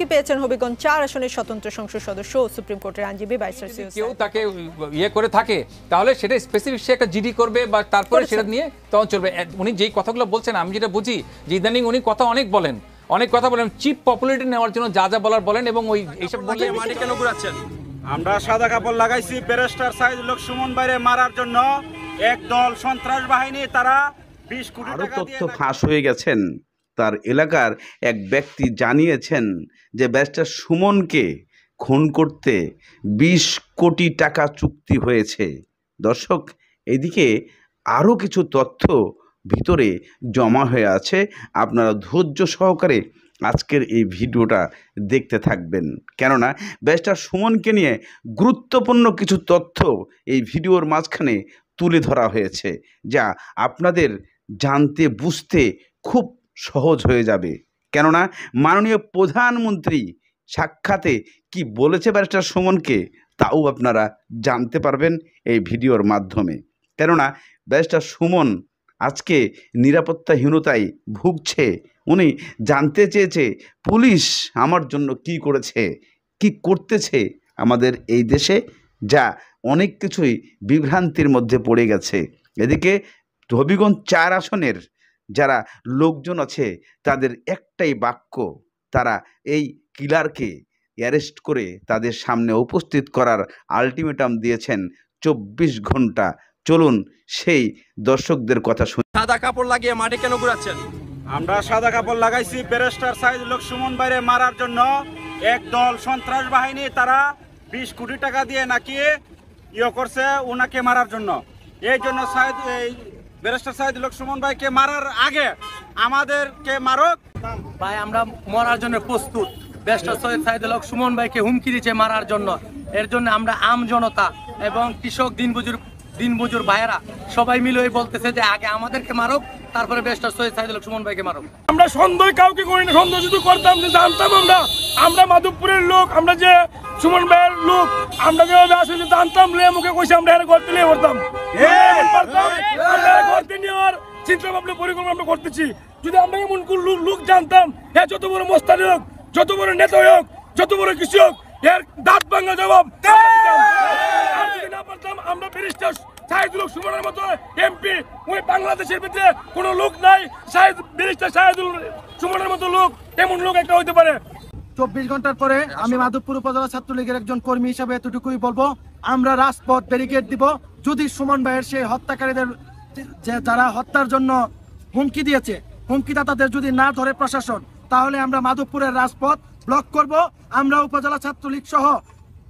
হুমকি পেয়েছেন হবিগঞ্জ 4 আসনের স্বতন্ত্র সংসদ সদস্য ও সুপ্রিম কোর্টের আইনজীবী বাইসার সৈয়দ। কেউ তাকে ইয়ে করে থাকে তাহলে সেটা স্পেসিফিক সে একটা জিডি করবে বা তারপরে সেটা নিয়ে তখন চলবে। উনি যেই কথাগুলো বলছেন আমি যেটা বুঝি যে ইদানিং উনি কথা অনেক বলেন, অনেক কথা বলেন, চিপ পপুলারিটি নেওয়ার জন্য যা যা বলার বলেন এবং ওই এইসব বললে মাটি কেন ঘুরাচ্ছেন? আমরা সাদা কাপড় লাগাইছি ব্যারিস্টার সাইদুল হক সুমন ভাইরে মারার জন্য। একদল সন্ত্রাস বাহিনী তারা 20 কোটি টাকা তথ্য ফাঁস হয়ে গেছেন। তার এলাকার এক ব্যক্তি জানিয়েছেন যে ব্যারিস্টার সুমনকে খুন করতে 20 কোটি টাকা চুক্তি হয়েছে। দর্শক, এদিকে আরও কিছু তথ্য ভিতরে জমা হয়ে আছে। আপনারা ধৈর্য সহকারে আজকের এই ভিডিওটা দেখতে থাকবেন, কেননা ব্যারিস্টার সুমনকে নিয়ে গুরুত্বপূর্ণ কিছু তথ্য এই ভিডিওর মাঝখানে তুলে ধরা হয়েছে, যা আপনাদের জানতে বুঝতে খুব সহজ হয়ে যাবে। কেননা মাননীয় প্রধানমন্ত্রী সাক্ষাতে কি বলেছে ব্যারিস্টার সুমনকে তাও আপনারা জানতে পারবেন এই ভিডিওর মাধ্যমে। কেননা ব্যারিস্টার সুমন আজকে নিরাপত্তাহীনতায় ভুগছে। উনি জানতে চেয়েছে পুলিশ আমার জন্য কি করেছে, কি করতেছে আমাদের এই দেশে, যা অনেক কিছুই বিভ্রান্তির মধ্যে পড়ে গেছে। এদিকে হবিগঞ্জ 4 আসনের যারা লোকজন আছে তাদের একটাই বাক্য, তারা এই কিলারকে অ্যারেস্ট করে তাদের সামনে উপস্থিত করার আলটিমেটাম দিয়েছেন 24 ঘন্টা। চলুন সেই দর্শকদের কথা শুনি। সাদা কাপড় লাগিয়ে মাটি কেন ঘুরাচ্ছেন? আমরা সাদা কাপড় লাগাইছি ব্যারিস্টার সাইদুল হক সুমন ভাইরে মারার জন্য। একদল সন্ত্রাস বাহিনী তারা 20 কোটি টাকা দিয়ে নাকি করছে ওনাকে মারার জন্য। এই জন্য ব্যারিস্টার সাইদুল হক সুমন ভাইকে মারার আগে আমাদেরকে মারক ভাই, আমরা মরার জন্য প্রস্তুত। ব্যারিস্টার সৈয়দ সাইদুল হক সুমন ভাইকে হুমকি দিচ্ছে মারার জন্য। এর জন্য আমরা আম জনতা এবং কৃষক দিনমজুর ভাইয়েরা সবাই মিলে বলতেছে যে আগে আমাদেরকে মারুক, তারপরে ব্যারিস্টার সৈয়দ সাইদুল হক সুমন ভাইকে মারুক। আমরা সন্দেহ কাউকে করি না, সন্দেহ যদি করতাম যে জানতাম আমরা মাধবপুরের লোক, আমরা যে সুমন ভাইয়ের লোক, আমরা যেভাবে আসলে জানতাম মুখে কইছে আমরা এর করতে নিয়ে করতাম, করতে নেওয়ার চিন্তা ভাবনা পরিকল্পনা আমরা করতেছি। যদি আমরা এমন কোন লোক জানতাম, হ্যাঁ যত বড় মোস্তানি হোক, যত বড় নেতা হোক, যত বড় কিছু হোক, এর দাঁত ভাঙা জবাব না পারতাম। আমরা ব্যারিস্টার সাইদুল হক সুমনের মতো এমপি ওই বাংলাদেশের ভিতরে কোনো লোক নাই। ব্যারিস্টার সাইদুল সুমনের মতো লোক, এমন লোক একটা হইতে পারে। 24 ঘন্টার পরে আমি মাধবপুর উপজেলা ছাত্রলীগের একজন কর্মী হিসাবে এতটুকুই বলবো, আমরা রাজপথ ব্যারিকেড দিব। যদি সুমন ভাইয়ের সেই হত্যাকারীদের যারা হত্যার জন্য হুমকি দিয়েছে, হুমকিদাতাদের যদি না ধরে প্রশাসন, তাহলে আমরা মাধবপুরের রাজপথ ব্লক করব। আমরা উপজেলা ছাত্রলীগ সহ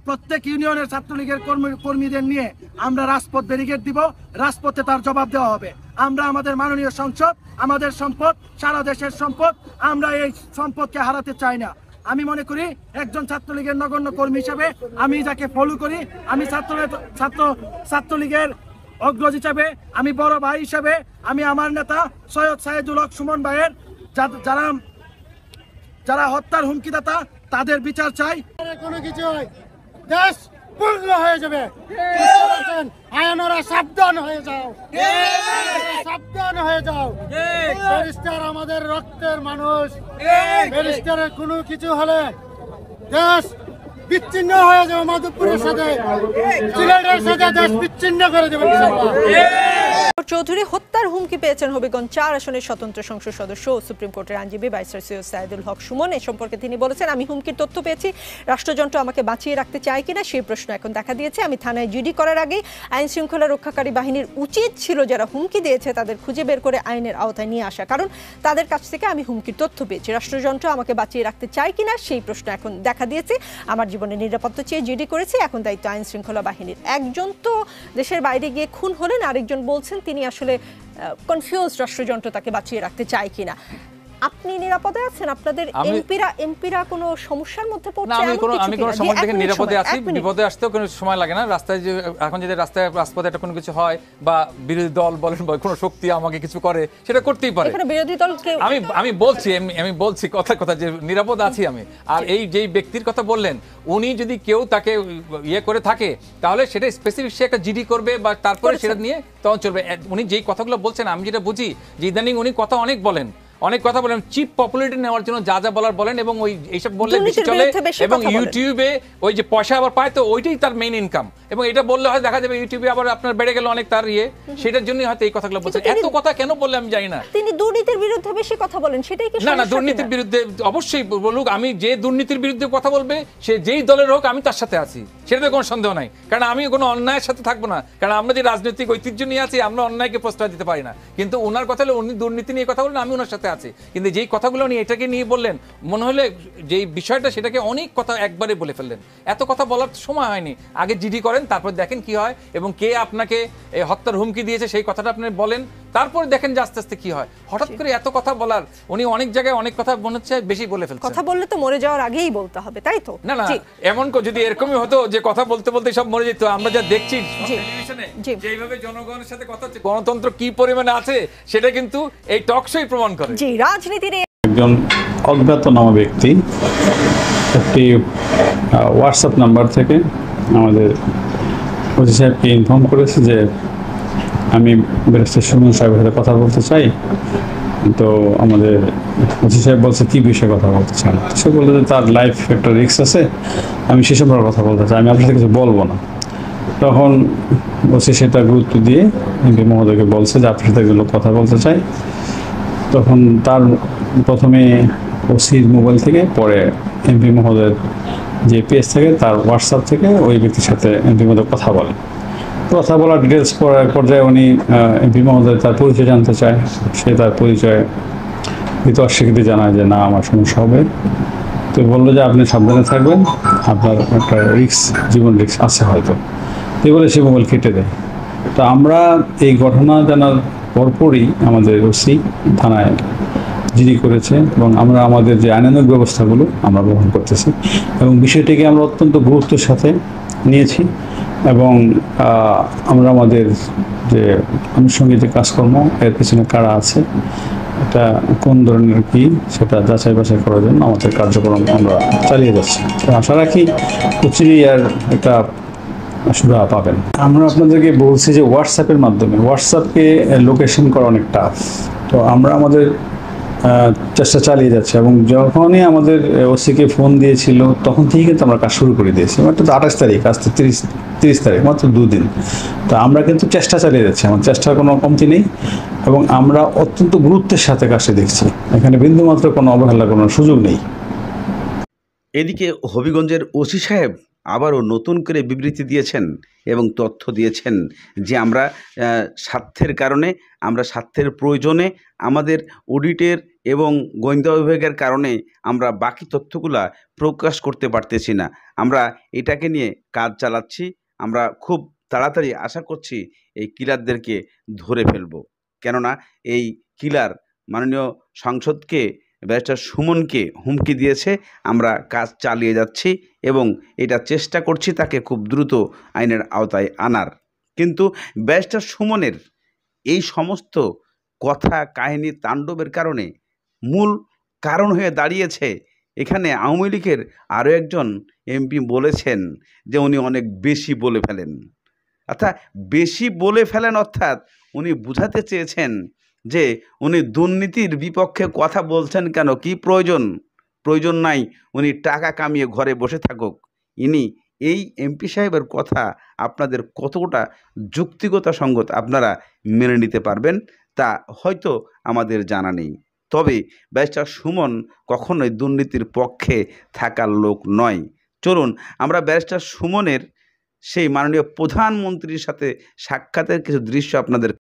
প্রত্যেক ইউনিয়নের ছাত্রলীগের কর্মীদের নিয়ে আমরা রাজপথ ব্যারিকেড দিব। রাজপথে তার জবাব দেওয়া হবে। আমরা আমাদের মাননীয় সংসদ, আমাদের সম্পদ, সারা দেশের সম্পদ, আমরা এই সম্পদকে হারাতে চাই না। আমি মনে করি একজন ছাত্রলীগের নগণ্য কর্মী হিসাবে আমি যাকে ফলো করি, আমি ছাত্রলীগের অগ্রজ হিসাবে, আমি বড় ভাই হিসাবে, আমি আমার নেতা সৈয়দ সাইদুল হক সুমন ভাইয়ের যারা হত্যার হুমকিদাতা তাদের বিচার চাই। কোনো কিছু দেশ পূর্ণ হয়ে যাবে। আয়নরা সাবধান হয়ে যাও, সাবধান হয়ে যাও। ব্যারিস্টার আমাদের রক্তের মানুষ। ব্যারিস্টারের কোনো কিছু হলে দেশ বিচ্ছিন্ন হয়ে যাবে। মাধবপুরের সাথে সিলেটের সাথে দেশ বিচ্ছিন্ন করে দেবে। চৌধুরী হত্যার হুমকি পেয়েছেন হবিগঞ্জ 4 আসনের স্বতন্ত্র সংসদ সদস্য ও সুপ্রিম কোর্টের আইনজীবী বাইসার সৈয়দ সাইদুল হক সুমন। এ সম্পর্কে তিনি বলেছেন, আমি হুমকির তথ্য পেয়েছি, রাষ্ট্রযন্ত্র আমাকে বাঁচিয়ে রাখতে চায় কিনা সেই প্রশ্ন এখন দেখা দিয়েছে। আমি থানায় জিডি করার আগেই আইন শৃঙ্খলা রক্ষাকারী বাহিনীর উচিত ছিল যারা হুমকি দিয়েছে তাদের খুঁজে বের করে আইনের আওতায় নিয়ে আসা, কারণ তাদের কাছ থেকে আমি হুমকির তথ্য পেয়েছি। রাষ্ট্রযন্ত্র আমাকে বাঁচিয়ে রাখতে চায় কিনা সেই প্রশ্ন এখন দেখা দিয়েছে। আমার জীবনের নিরাপত্তা চেয়ে জিডি করেছি, এখন দায়িত্ব আইন শৃঙ্খলা বাহিনীর। একজন তো দেশের বাইরে গিয়ে খুন হলেন, আরেকজন বলছেন তিনি আসলে কনফিউজ, রাষ্ট্রযন্ত্র তাকে বাঁচিয়ে রাখতে চায় কিনা। আপনি নিরাপদে আছেন? আপনাদের এমপিরা কোনো সমস্যার মধ্যে পড়ছে? আমি কোনো সময় থেকে নিরাপদে আছি, বিপদে আসতেও কোনো সময় লাগে না। রাস্তায় যে এখন যদি রাজপথে একটা কোনো কিছু হয় বা বিরোধী দল বলেন বা কোনো শক্তি আমাকে কিছু করে, সেটা করতেই পারে। বিরোধী দলকে আমি বলছি কথা যে নিরাপদ আছি আমি। আর এই যেই ব্যক্তির কথা বললেন, উনি যদি কেউ তাকে ইয়ে করে থাকে তাহলে সেটা স্পেসিফিক সে একটা জিডি করবে বা তারপরে সেটা নিয়ে তখন চলবে। উনি যেই কথাগুলো বলছেন আমি যেটা বুঝি যে ইদানিং উনি কথা অনেক বলেন, অনেক কথা বলেন, চিপ পপুলারিটি নেওয়ার জন্য যা যা বলার বলেন, এবং ওই এইসব বললে বেশি দুর্নীতির চলে, বিরুদ্ধে বেশি এবং কথা বলেন। ইউটিউবে ওই যে পয়সা আবার পায়, তো ওইটাই তার মেইন ইনকাম, এবং এটা বললে হয় দেখা যাবে ইউটিউবে আবার আপনার বেড়ে গেল অনেক তার সেটার জন্যই হয়তো এই কথাগুলো বলছেন। এত কথা কেন বললে আমি জানি না। তিনি দুর্নীতির বিরুদ্ধে বেশি কথা বলেন, সেটাই কি না সমস্যা? দুর্নীতির বিরুদ্ধে অবশ্যই বলুক, আমি যে দুর্নীতির বিরুদ্ধে কথা বলবে সে যেই দলের হোক আমি তার সাথে আছি, সেটাতে কোনো সন্দেহ নাই, কারণ আমি কোনো অন্যায়ের সাথে থাকবো না, কারণ আমরা যে রাজনৈতিক ঐতিহ্য নিয়ে আছি আমরা অন্যায়কে প্রশ্রয় দিতে পারি না। কিন্তু ওনার কথা হলে উনি দুর্নীতি নিয়ে কথা বললেন, আমি ওনার সাথে আছি, কিন্তু যেই কথাগুলো উনি এটাকে নিয়ে বললেন মনে হলে যেই বিষয়টা সেটাকে অনেক কথা একবারে বলে ফেললেন। এত কথা বলার সময় হয়নি, আগে জিডি করেন, তারপর দেখেন কি হয়, এবং কে আপনাকে এই হত্যার হুমকি দিয়েছে সেই কথাটা আপনি বলেন, তারপরে দেখেন যে আস্তে আস্তে কি হয়। হঠাৎ করে এত কথা বলার, উনি অনেক জায়গায় অনেক কথা মনে হচ্ছে বেশি বলে ফেলছেন। কথা বললে তো মরে যাওয়ার আগেই বলতে হবে, তাই তো? না না, এমন যদি এরকমই হতো যে কথা বলতে বলতে সব মরে যেত, আমরা যা দেখছি টেলিভিশনে যেভাবে জনগণের সাথে কথা হচ্ছে, গণতন্ত্র কি পরিমাণে আছে সেটা কিন্তু এই টক শোই প্রমাণ করে। জি, রাজনীতির একজন অজ্ঞাতনামা ব্যক্তি একটি হোয়াটসঅ্যাপ নাম্বার থেকে আমাদের ওসি সাহেবকে ইনফর্ম করেছে যে আমি ব্যারিস্টার সুমন সাহেবের সাথে কথা বলতে চাই। তো আমাদের ওসি সাহেব বলছে কি বিষয়ে কথা বলতে চান। সে বললো যে তার লাইফ একটা রিস্ক আছে, আমি সে সম্পর্কে কথা বলতে চাই, আমি আপনার সাথে কিছু বলবো না। তখন ওসি সেটা গুরুত্ব দিয়ে এমপি মহোদয়কে বলছে যে আপনার সাথে এগুলো কথা বলতে চাই। তখন তার প্রথমে ওসির মোবাইল থেকে, পরে এমপি মহোদয়ের যে পেজ থেকে, তার হোয়াটসঅ্যাপ থেকে ওই ব্যক্তির সাথে এমপি মহোদয় কথা বলে। কথা বলার ডিটেলস পর্যায়ে উনি এমপি মহোদয় তার পরিচয় জানতে চায়। সে তার পরিচয় দিতে অস্বীকৃতি জানায় যে না আমার সমস্যা হবে। তো বললো যে আপনি সাবধানে থাকবেন, আপনার একটা রিস্ক, জীবন রিস্ক আছে হয়তো, এই বলে সে মোবাইল কেটে দেয়। তো আমরা এই ঘটনা জানার পরপরই আমাদের ওসি থানায় জিডি করেছে, এবং আমরা আমাদের যে আইনানুগ ব্যবস্থাগুলো আমরা গ্রহণ করতেছি, এবং বিষয়টিকে আমরা অত্যন্ত গুরুত্বের সাথে নিয়েছি, এবং আমরা আমাদের যে আনুষঙ্গিক যে কাজকর্ম এর পিছনে কারা আছে, এটা কোন ধরনের কি, সেটা যাচাই বাছাই করার জন্য আমাদের কার্যক্রম আমরা চালিয়ে যাচ্ছি। তো আশা রাখি অচিরেই আর একটা সুরাহা পাবেন। আমরা আপনাদেরকে বলছি যে হোয়াটসঅ্যাপের মাধ্যমে, হোয়াটসঅ্যাপকে লোকেশন করা অনেক টাফ। তো আমরা আমাদের চেষ্টা চালিয়ে যাচ্ছি, এবং যখনই আমাদের ওসিকে ফোন দিয়েছিল তখন থেকেই কিন্তু আমরা কাজ শুরু করে দিয়েছি। মাত্র 28 তারিখ, আজকে 30 তারিখ, মাত্র 2 দিন। তো আমরা কিন্তু চেষ্টা চালিয়ে যাচ্ছি, আমার চেষ্টার কোনো কমতি নেই, এবং আমরা অত্যন্ত গুরুত্বের সাথে কাজটা দেখছি। এখানে বিন্দুমাত্র কোনো অবহেলা করার সুযোগ নেই। এদিকে হবিগঞ্জের ওসি সাহেব আবারও নতুন করে বিবৃতি দিয়েছেন এবং তথ্য দিয়েছেন যে আমরা স্বার্থের কারণে, আমরা স্বার্থের প্রয়োজনে, আমাদের অডিটের এবং গোয়েন্দা বিভাগের কারণে আমরা বাকি তথ্যগুলা প্রকাশ করতে পারতেছি না। আমরা এটাকে নিয়ে কাজ চালাচ্ছি, আমরা খুব তাড়াতাড়ি আশা করছি এই কিলারদেরকে ধরে ফেলব। কেননা এই কিলার মাননীয় সংসদকে, ব্যারিস্টার সুমনকে হুমকি দিয়েছে। আমরা কাজ চালিয়ে যাচ্ছি এবং এটা চেষ্টা করছি তাকে খুব দ্রুত আইনের আওতায় আনার। কিন্তু ব্যারিস্টার সুমনের এই সমস্ত কথা কাহিনী তাণ্ডবের কারণে মূল কারণ হয়ে দাঁড়িয়েছে, এখানে আওয়ামী লীগের আরও একজন এমপি বলেছেন যে উনি অনেক বেশি বলে ফেলেন। অর্থাৎ বেশি বলে ফেলেন অর্থাৎ উনি বুঝাতে চেয়েছেন যে উনি দুর্নীতির বিপক্ষে কথা বলছেন কেন, কি প্রয়োজন নাই উনি টাকা কামিয়ে ঘরে বসে থাকুক। ইনি এই এমপি সাহেবের কথা আপনাদের কতটা যুক্তিগত সঙ্গত আপনারা মেনে নিতে পারবেন তা হয়তো আমাদের জানা নেই। তবে ব্যারিস্টার সুমন কখনোই দুর্নীতির পক্ষে থাকার লোক নয়। চলুন আমরা ব্যারিস্টার সুমনের সেই মাননীয় প্রধানমন্ত্রীর সাথে সাক্ষাতের কিছু দৃশ্য আপনাদের